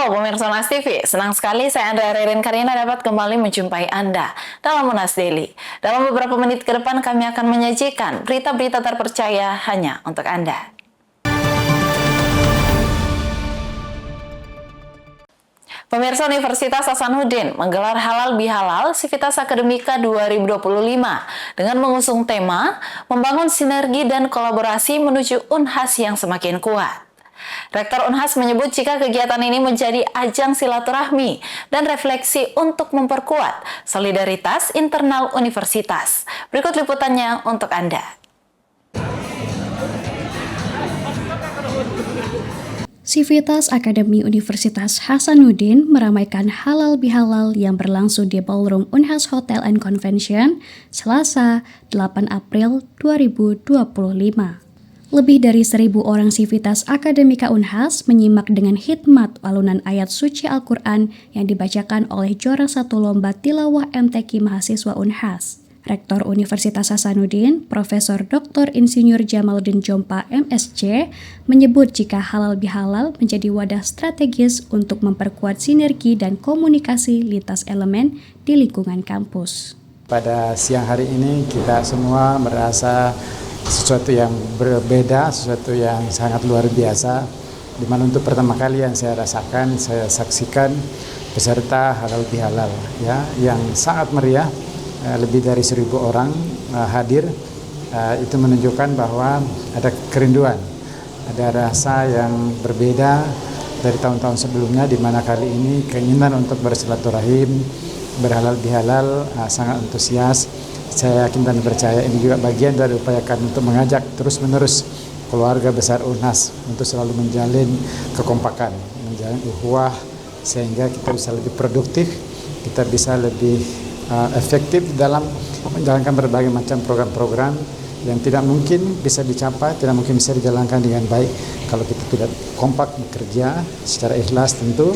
Halo pemirsa Monas TV, senang sekali saya Andrea Ririn Karina dapat kembali menjumpai Anda dalam Monas Daily. Dalam beberapa menit ke depan kami akan menyajikan berita-berita terpercaya hanya untuk Anda. Pemirsa Universitas Hasanuddin menggelar Halal Bihalal Sivitas Akademika 2025 dengan mengusung tema membangun sinergi dan kolaborasi menuju Unhas yang semakin kuat. Rektor Unhas menyebut jika kegiatan ini menjadi ajang silaturahmi dan refleksi untuk memperkuat solidaritas internal universitas. Berikut liputannya untuk Anda. Sivitas Akademi Universitas Hasanuddin meramaikan Halal Bihalal yang berlangsung di Ballroom Unhas Hotel and Convention, Selasa, 8 April 2025. Lebih dari 1.000 orang Sivitas Akademika Unhas menyimak dengan hikmat alunan ayat suci Al-Quran yang dibacakan oleh juara satu lomba tilawah MTQ mahasiswa Unhas. Rektor Universitas Hasanuddin, Profesor Dr. Insinyur Jamaluddin Jompa MSc, menyebut jika halal bihalal menjadi wadah strategis untuk memperkuat sinergi dan komunikasi lintas elemen di lingkungan kampus. Pada siang hari ini kita semua merasa sesuatu yang berbeda, sesuatu yang sangat luar biasa, di mana untuk pertama kali yang saya rasakan, saya saksikan peserta halal bihalal ya, yang sangat meriah, lebih dari 1.000 orang hadir. Itu menunjukkan bahwa ada kerinduan, ada rasa yang berbeda dari tahun-tahun sebelumnya, di mana kali ini keinginan untuk bersilaturahim, berhalal bihalal sangat antusias. Saya yakin dan percaya ini juga bagian dari upaya kami untuk mengajak terus-menerus keluarga besar Unhas untuk selalu menjalin kekompakan, menjalin ukhuwah, sehingga kita bisa lebih produktif, kita bisa lebih efektif dalam menjalankan berbagai macam program-program yang tidak mungkin bisa dicapai, tidak mungkin bisa dijalankan dengan baik kalau kita tidak kompak bekerja secara ikhlas tentu.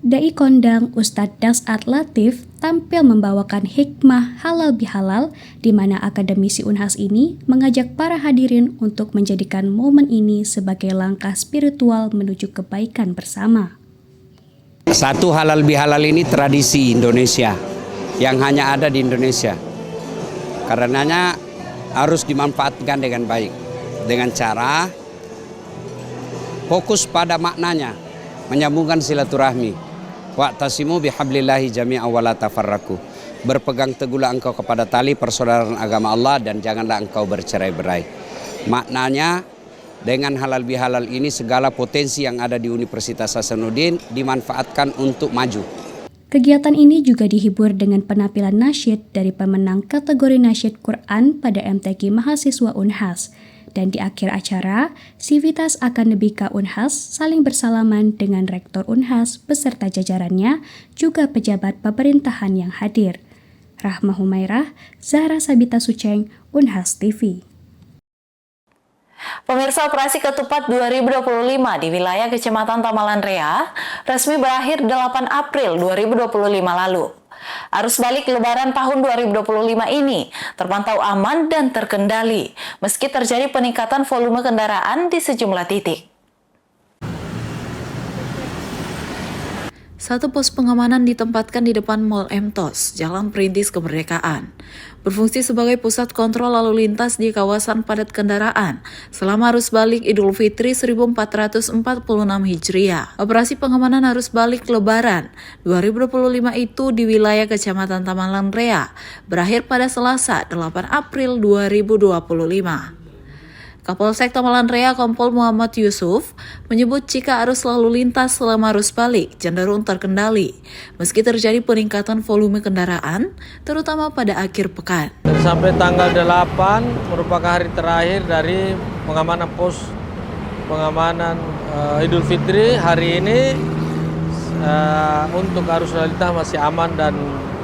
Dai kondang Ustadz Das'ad Latif tampil membawakan hikmah halal bihalal, di mana akademisi Unhas ini mengajak para hadirin untuk menjadikan momen ini sebagai langkah spiritual menuju kebaikan bersama. Satu halal bihalal ini tradisi Indonesia yang hanya ada di Indonesia. Karenanya harus dimanfaatkan dengan baik, dengan cara fokus pada maknanya, menyambungkan silaturahmi. Wa'tasimu bihablillahi jami'a wa la tafarraqu. Berpegang teguhlah engkau kepada tali persaudaraan agama Allah dan janganlah engkau bercerai-berai. Maknanya dengan halal bihalal ini segala potensi yang ada di Universitas Hasanuddin dimanfaatkan untuk maju. Kegiatan ini juga dihibur dengan penampilan nasyid dari pemenang kategori nasyid Quran pada MTQ mahasiswa Unhas. Dan di akhir acara, Sivitas Akademika Unhas saling bersalaman dengan Rektor Unhas beserta jajarannya, juga pejabat pemerintahan yang hadir. Rahma Humairah, Zahra Sabita Suceng, Unhas TV. Pemirsa, operasi ketupat 2025 di wilayah Kecamatan Tamalan Rea resmi berakhir 8 April 2025 lalu. Arus balik Lebaran tahun 2025 ini terpantau aman dan terkendali, meski terjadi peningkatan volume kendaraan di sejumlah titik. Satu pos pengamanan ditempatkan di depan Mall MTOS, Jalan Perintis Kemerdekaan, berfungsi sebagai pusat kontrol lalu lintas di kawasan padat kendaraan selama arus balik Idul Fitri 1446 Hijriah. Operasi pengamanan arus balik Lebaran 2025 itu di wilayah Kecamatan Tamalan Rea berakhir pada Selasa 8 April 2025. Kapolsek Tamalan Rea Kompol Muhammad Yusuf menyebut jika arus lalu lintas selama arus balik cenderung terkendali, meski terjadi peningkatan volume kendaraan, terutama pada akhir pekan. Sampai tanggal 8 merupakan hari terakhir dari pengamanan pos pengamanan Idul Fitri. Hari ini untuk arus lalu lintas masih aman dan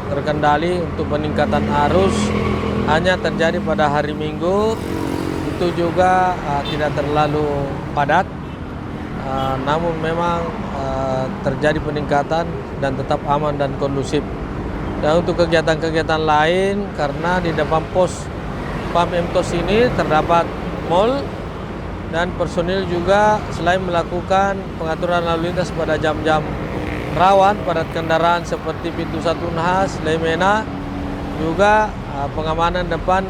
terkendali. Untuk peningkatan arus hanya terjadi pada hari Minggu. Itu juga tidak terlalu padat, namun memang terjadi peningkatan dan tetap aman dan kondusif. Dan untuk kegiatan-kegiatan lain, karena di depan pos PAM MTOS ini terdapat mall, dan personil juga selain melakukan pengaturan lalu lintas pada jam-jam rawan padat kendaraan seperti pintu 1 Unhas, Lemena, juga pengamanan depan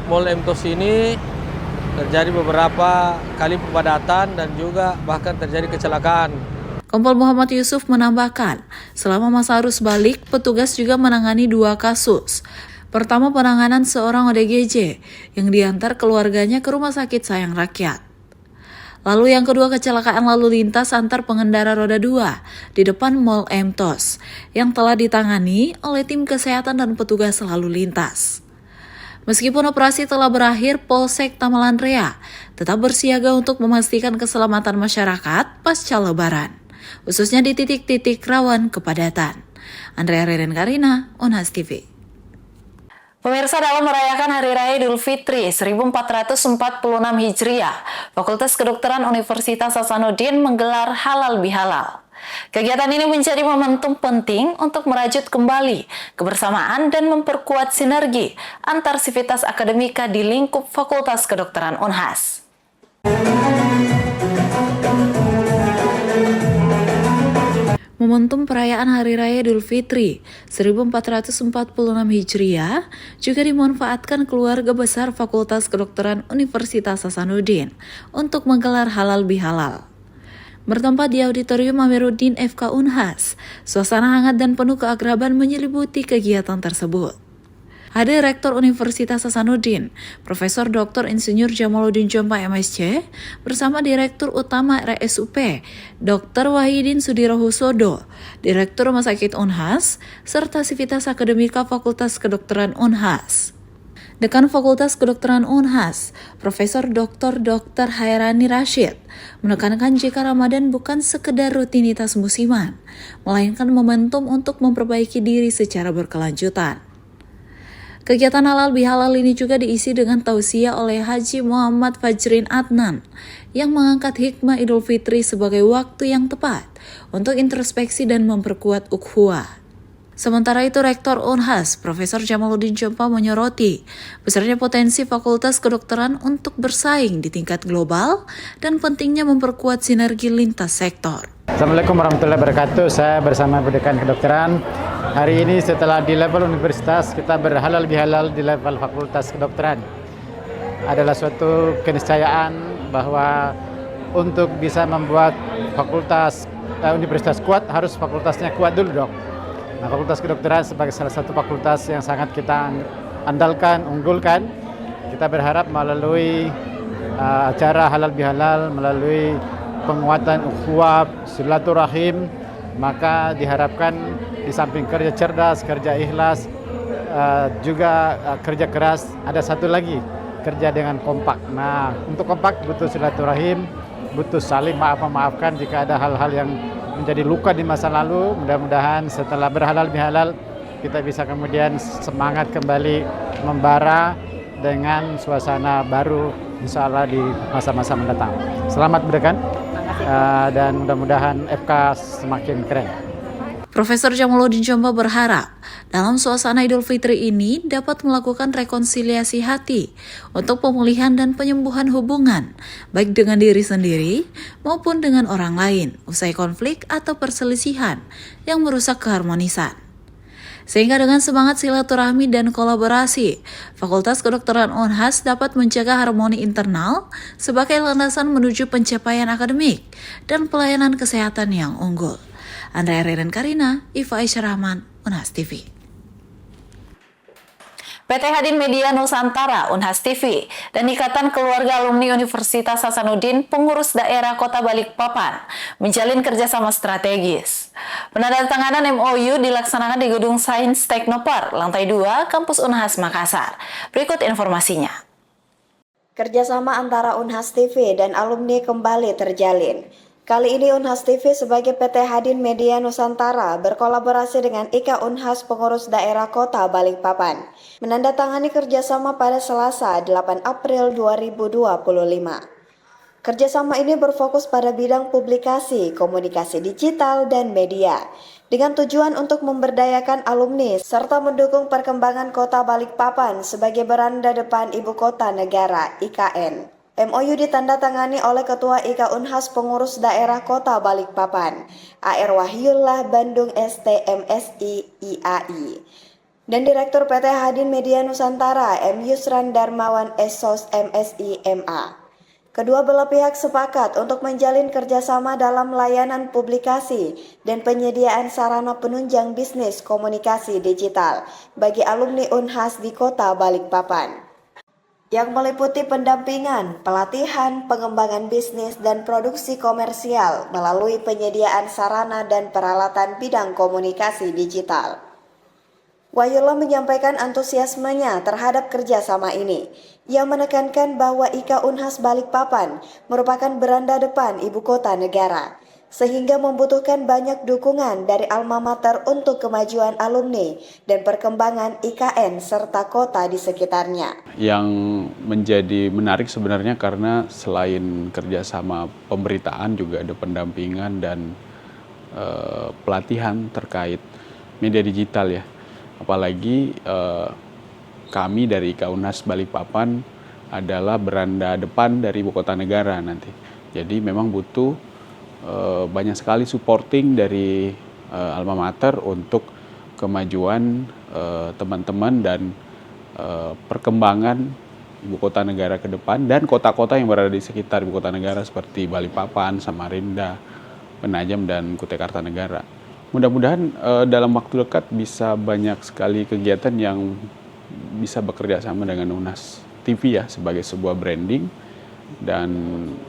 Mall MTOS ini terjadi beberapa kali kepadatan dan juga bahkan terjadi kecelakaan. Kompol Muhammad Yusuf menambahkan, selama masa arus balik, petugas juga menangani 2 kasus. Pertama, penanganan seorang ODGJ yang diantar keluarganya ke Rumah Sakit Sayang Rakyat. Lalu yang kedua, kecelakaan lalu lintas antar pengendara roda 2 di depan Mall MTOS yang telah ditangani oleh tim kesehatan dan petugas lalu lintas. Meskipun operasi telah berakhir, Polsek Tamalan Rea tetap bersiaga untuk memastikan keselamatan masyarakat pasca Lebaran, khususnya di titik-titik rawan kepadatan. Andrea Reren Karina, Unhas TV. Pemirsa, dalam merayakan Hari Raya Idul Fitri 1446 Hijriah, Fakultas Kedokteran Universitas Hasanuddin menggelar Halal Bihalal. Kegiatan ini menjadi momentum penting untuk merajut kembali kebersamaan dan memperkuat sinergi antar sivitas akademika di lingkup Fakultas Kedokteran Unhas. Momentum perayaan Hari Raya Idul Fitri 1446 Hijriah juga dimanfaatkan keluarga besar Fakultas Kedokteran Universitas Hasanuddin untuk menggelar Halal Bihalal. Bertempat di Auditorium Amiruddin FK Unhas, suasana hangat dan penuh keakraban menyelimuti kegiatan tersebut. Hadir Rektor Universitas Hasanuddin, Profesor Dr. Insinyur Jamaluddin Jompa MSc, bersama Direktur Utama RSUP, Dr. Wahidin Sudirohusodo, Direktur Rumah Sakit Unhas, serta sivitas akademika Fakultas Kedokteran Unhas. Dekan Fakultas Kedokteran Unhas, Profesor Dr. Hairani Rashid, menekankan jika Ramadan bukan sekedar rutinitas musiman, melainkan momentum untuk memperbaiki diri secara berkelanjutan. Kegiatan halal bihalal ini juga diisi dengan tausiah oleh Haji Muhammad Fajrin Adnan yang mengangkat hikmah Idul Fitri sebagai waktu yang tepat untuk introspeksi dan memperkuat ukhuwah. Sementara itu, Rektor Unhas, Profesor Jamaluddin Jompa menyoroti besarnya potensi Fakultas Kedokteran untuk bersaing di tingkat global dan pentingnya memperkuat sinergi lintas sektor. Assalamualaikum warahmatullahi wabarakatuh. Saya bersama Dekan Kedokteran. Hari ini setelah di level universitas, kita berhalal bihalal di level Fakultas Kedokteran. Adalah suatu keniscayaan bahwa untuk bisa membuat universitas kuat, harus fakultasnya kuat dulu dong. Nah, Fakultas Kedokteran sebagai salah satu fakultas yang sangat kita andalkan, unggulkan. Kita berharap melalui acara halal bihalal, melalui penguatan ukhuwah, silaturahim, maka diharapkan di samping kerja cerdas, kerja ikhlas, juga kerja keras, ada satu lagi, kerja dengan kompak. Nah, untuk kompak butuh silaturahim, butuh saling maaf-memaafkan jika ada hal-hal yang menjadi luka di masa lalu. Mudah-mudahan setelah berhalal bihalal kita bisa kemudian semangat kembali membara dengan suasana baru insya Allah di masa-masa mendatang. Selamat berdekan dan mudah-mudahan FK semakin keren. Profesor Jamaluddin Jompa berharap dalam suasana Idul Fitri ini dapat melakukan rekonsiliasi hati untuk pemulihan dan penyembuhan hubungan baik dengan diri sendiri maupun dengan orang lain usai konflik atau perselisihan yang merusak keharmonisan. Sehingga dengan semangat silaturahmi dan kolaborasi, Fakultas Kedokteran Unhas dapat menjaga harmoni internal sebagai landasan menuju pencapaian akademik dan pelayanan kesehatan yang unggul. Andrea Reren Karina, Iva Aisyah Rahman, Unhas TV. PT Hadin Media Nusantara, Unhas TV, dan Ikatan Keluarga Alumni Universitas Hasanuddin Pengurus Daerah Kota Balikpapan menjalin kerjasama strategis. Penandatanganan MOU dilaksanakan di Gedung Sains Teknopark, lantai 2, Kampus Unhas Makassar. Berikut informasinya. Kerjasama antara Unhas TV dan alumni kembali terjalin. Kali ini Unhas TV sebagai PT Hadin Media Nusantara berkolaborasi dengan IKA Unhas Pengurus Daerah Kota Balikpapan menandatangani kerjasama pada Selasa 8 April 2025. Kerjasama ini berfokus pada bidang publikasi, komunikasi digital, dan media dengan tujuan untuk memberdayakan alumni serta mendukung perkembangan Kota Balikpapan sebagai beranda depan Ibu Kota Negara (IKN). MOU ditandatangani oleh Ketua IKA Unhas Pengurus Daerah Kota Balikpapan, AR Wahyullah Bandung STMSI IAI, dan Direktur PT Hadin Media Nusantara M. Yusran Darmawan SOS MSI MA. Kedua belah pihak sepakat untuk menjalin kerjasama dalam layanan publikasi dan penyediaan sarana penunjang bisnis komunikasi digital bagi alumni Unhas di Kota Balikpapan, yang meliputi pendampingan, pelatihan, pengembangan bisnis, dan produksi komersial melalui penyediaan sarana dan peralatan bidang komunikasi digital. Wahyullah menyampaikan antusiasmenya terhadap kerjasama ini. Ia menekankan bahwa IKA Unhas Balikpapan merupakan beranda depan ibu kota negara, sehingga membutuhkan banyak dukungan dari alma mater untuk kemajuan alumni dan perkembangan IKN serta kota di sekitarnya. Yang menjadi menarik sebenarnya karena selain kerjasama pemberitaan juga ada pendampingan dan pelatihan terkait media digital ya. Apalagi kami dari IKA Unhas Balikpapan adalah beranda depan dari ibu kota negara nanti. Jadi memang butuh banyak sekali supporting dari alma mater untuk kemajuan teman-teman dan perkembangan ibu kota negara ke depan dan kota-kota yang berada di sekitar ibu kota negara seperti Balikpapan, Samarinda, Penajam, dan Kutai Kartanegara. Mudah-mudahan dalam waktu dekat bisa banyak sekali kegiatan yang bisa bekerja sama dengan Unhas TV ya sebagai sebuah branding, dan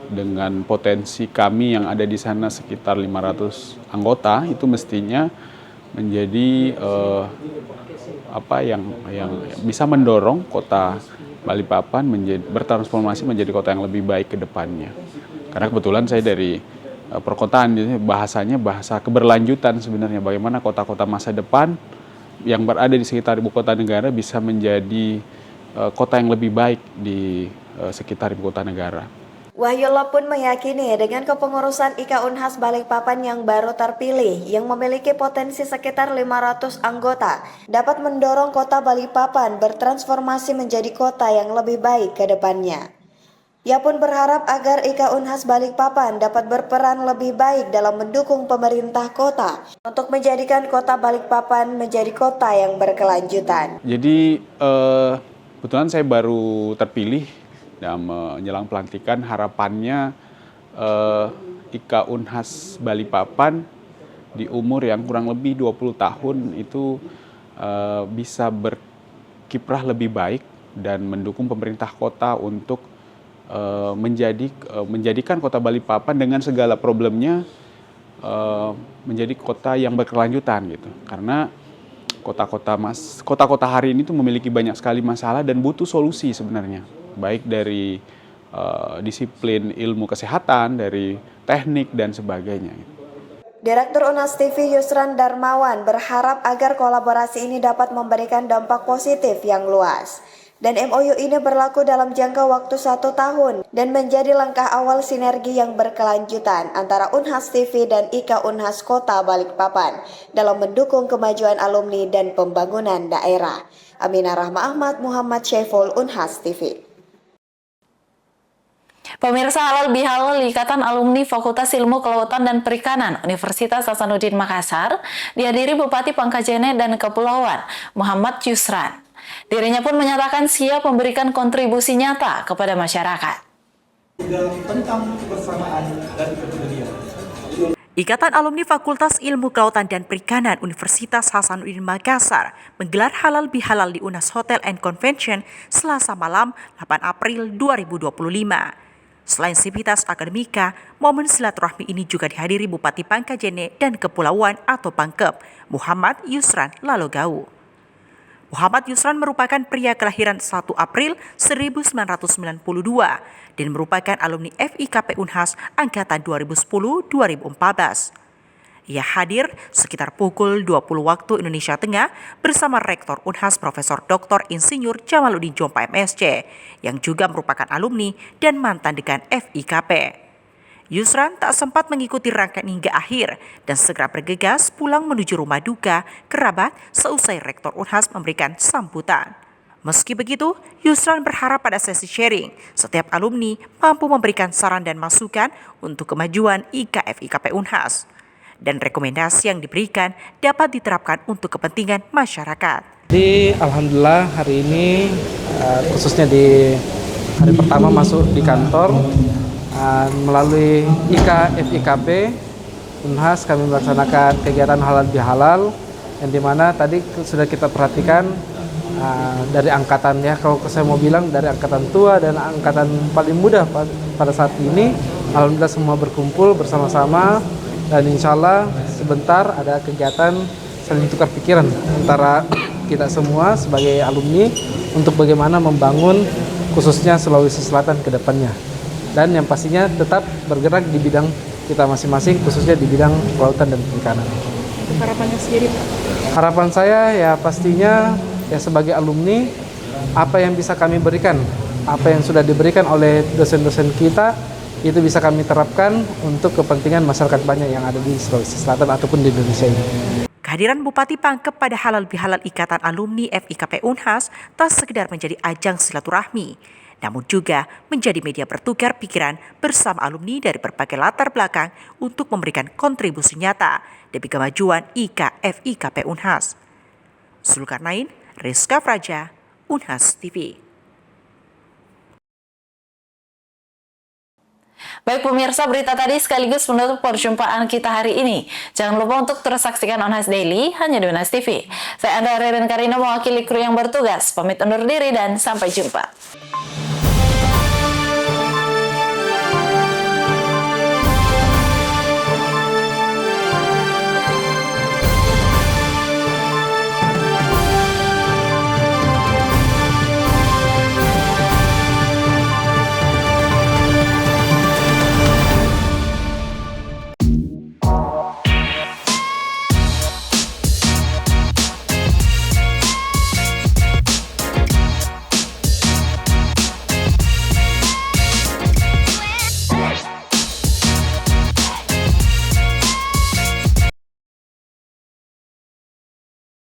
dengan potensi kami yang ada di sana sekitar 500 anggota itu mestinya menjadi yang bisa mendorong kota Balikpapan bertransformasi menjadi kota yang lebih baik ke depannya. Karena kebetulan saya dari perkotaan, bahasanya bahasa keberlanjutan sebenarnya, bagaimana kota-kota masa depan yang berada di sekitar ibu kota negara bisa menjadi kota yang lebih baik di sekitar ibu kota negara. Wahyullah pun meyakini dengan kepengurusan IKA Unhas Balikpapan yang baru terpilih yang memiliki potensi sekitar 500 anggota dapat mendorong kota Balikpapan bertransformasi menjadi kota yang lebih baik ke depannya. Ia pun berharap agar IKA Unhas Balikpapan dapat berperan lebih baik dalam mendukung pemerintah kota untuk menjadikan kota Balikpapan menjadi kota yang berkelanjutan. Jadi kebetulan saya baru terpilih dan menjelang pelantikan, harapannya IKA Unhas Balikpapan di umur yang kurang lebih 20 tahun itu bisa berkiprah lebih baik dan mendukung pemerintah kota untuk menjadikan kota Balikpapan dengan segala problemnya menjadi kota yang berkelanjutan gitu. Karena kota-kota hari ini tuh memiliki banyak sekali masalah dan butuh solusi sebenarnya, baik dari disiplin ilmu kesehatan, dari teknik dan sebagainya. Direktur Unhas TV Yusran Darmawan berharap agar kolaborasi ini dapat memberikan dampak positif yang luas. Dan MOU ini berlaku dalam jangka waktu 1 tahun dan menjadi langkah awal sinergi yang berkelanjutan antara Unhas TV dan IKA Unhas Kota Balikpapan dalam mendukung kemajuan alumni dan pembangunan daerah. Aminah Rahma Ahmad, Muhammad Syaiful, Unhas TV. Pemirsa, halal bihalal Ikatan Alumni Fakultas Ilmu Kelautan dan Perikanan Universitas Hasanuddin Makassar dihadiri Bupati Pangkajene dan Kepulauan Muhammad Yusran. Dirinya pun menyatakan siap memberikan kontribusi nyata kepada masyarakat. Tentang kebersamaan dan kepedulian. Ikatan Alumni Fakultas Ilmu Kelautan dan Perikanan Universitas Hasanuddin Makassar menggelar halal bihalal di Unas Hotel and Convention Selasa malam 8 April 2025. Selain sivitas akademika, momen silaturahmi ini juga dihadiri Bupati Pangkajene dan Kepulauan atau Pangkep, Muhammad Yusran Lalogau. Muhammad Yusran merupakan pria kelahiran 1 April 1992 dan merupakan alumni FIKP Unhas angkatan 2010-2014. Ia hadir sekitar pukul 20 waktu Indonesia Tengah bersama Rektor Unhas Profesor Dr. Insinyur Jamaluddin Jompa MSc yang juga merupakan alumni dan mantan dekan FIKP. Yusran tak sempat mengikuti rangkaian hingga akhir dan segera bergegas pulang menuju rumah duka kerabat seusai Rektor Unhas memberikan sambutan. Meski begitu, Yusran berharap pada sesi sharing, setiap alumni mampu memberikan saran dan masukan untuk kemajuan IKF-IKP Unhas. Dan rekomendasi yang diberikan dapat diterapkan untuk kepentingan masyarakat. Jadi alhamdulillah hari ini khususnya di hari pertama masuk di kantor melalui IKF-IKP Unhas kami melaksanakan kegiatan halal bihalal yang dimana tadi sudah kita perhatikan dari angkatan ya, kalau saya mau bilang dari angkatan tua dan angkatan paling muda pada saat ini, alhamdulillah semua berkumpul bersama-sama dan insya Allah sebentar ada kegiatan saling tukar pikiran antara kita semua sebagai alumni untuk bagaimana membangun khususnya Sulawesi Selatan ke depannya. Dan yang pastinya tetap bergerak di bidang kita masing-masing, khususnya di bidang kelautan dan perikanan. Harapannya sendiri, Pak? Harapan saya ya pastinya ya sebagai alumni, apa yang bisa kami berikan, apa yang sudah diberikan oleh dosen-dosen kita, itu bisa kami terapkan untuk kepentingan masyarakat banyak yang ada di Sulawesi Selatan ataupun di Indonesia ini. Kehadiran Bupati Pangkep pada halal bihalal Ikatan Alumni FIKP Unhas tak sekedar menjadi ajang silaturahmi, namun juga menjadi media bertukar pikiran bersama alumni dari berbagai latar belakang untuk memberikan kontribusi nyata demi kemajuan IKF-IKP Unhas. Zulkarnain, Rizka Fraja, Unhas TV. Baik pemirsa, berita tadi sekaligus menutup perjumpaan kita hari ini. Jangan lupa untuk terus saksikan Unhas Daily hanya di Unhas TV. Saya Andrea Ririn Karina mewakili kru yang bertugas. Pamit undur diri dan sampai jumpa.